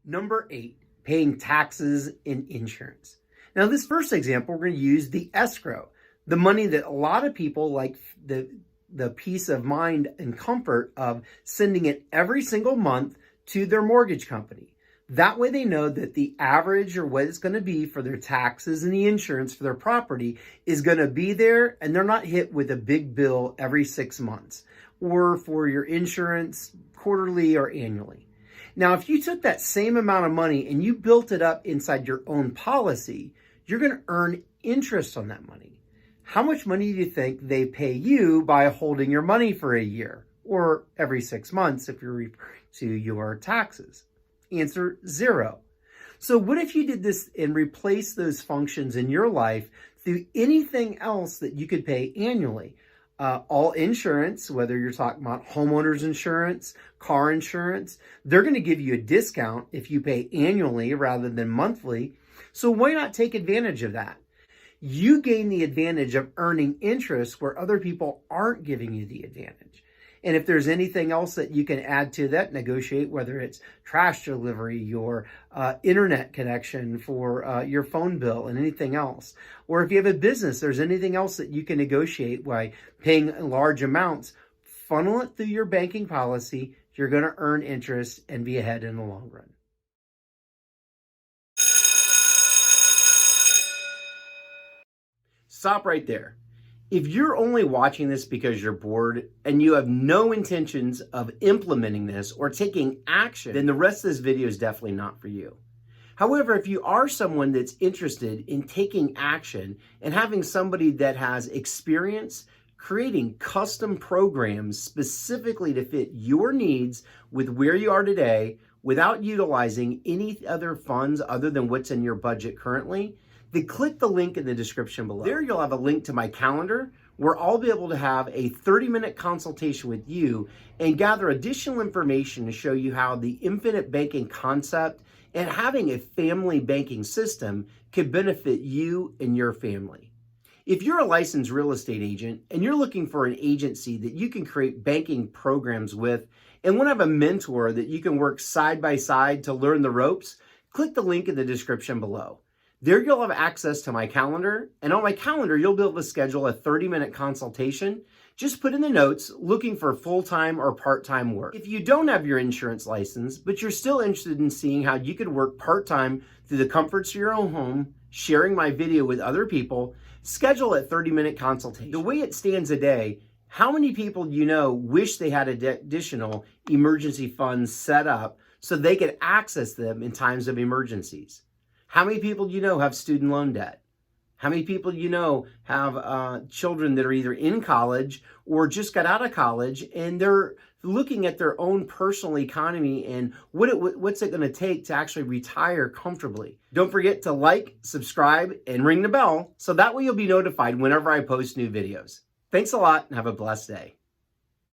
Number 8, paying taxes and insurance. Now, this first example, we're going to use the escrow, the money that a lot of people like the peace of mind and comfort of sending it every single month to their mortgage company. That way they know that the average or what it's going to be for their taxes and the insurance for their property is going to be there, and they're not hit with a big bill every 6 months or for your insurance quarterly or annually. Now, if you took that same amount of money and you built it up inside your own policy, you're going to earn interest on that money. How much money do you think they pay you by holding your money for a year or every 6 months if you're referring to your taxes? Answer, 0. So what if you did this and replaced those functions in your life through anything else that you could pay annually? All insurance, whether you're talking about homeowners insurance, car insurance, they're going to give you a discount if you pay annually rather than monthly. So why not take advantage of that? You gain the advantage of earning interest where other people aren't giving you the advantage. And if there's anything else that you can add to that, negotiate, whether it's trash delivery, your internet connection for your phone bill and anything else. Or if you have a business, there's anything else that you can negotiate by paying large amounts, funnel it through your banking policy. You're going to earn interest and be ahead in the long run. Stop right there. If you're only watching this because you're bored and you have no intentions of implementing this or taking action, then the rest of this video is definitely not for you. However, if you are someone that's interested in taking action and having somebody that has experience creating custom programs specifically to fit your needs with where you are today without utilizing any other funds other than what's in your budget currently, then click the link in the description below. There you'll have a link to my calendar where I'll be able to have a 30-minute consultation with you and gather additional information to show you how the infinite banking concept and having a family banking system could benefit you and your family. If you're a licensed real estate agent and you're looking for an agency that you can create banking programs with and want to have a mentor that you can work side by side to learn the ropes, click the link in the description below. There you'll have access to my calendar, and on my calendar, you'll be able to schedule a 30-minute consultation. Just put in the notes, looking for full-time or part-time work. If you don't have your insurance license, but you're still interested in seeing how you could work part-time through the comforts of your own home, sharing my video with other people, schedule a 30-minute consultation. The way it stands today, how many people do you know wish they had additional emergency funds set up so they could access them in times of emergencies? How many people do you know have student loan debt? How many people do you know have children that are either in college or just got out of college and they're looking at their own personal economy and what's it going to take to actually retire comfortably? Don't forget to like, subscribe, and ring the bell so that way you'll be notified whenever I post new videos. Thanks a lot and have a blessed day.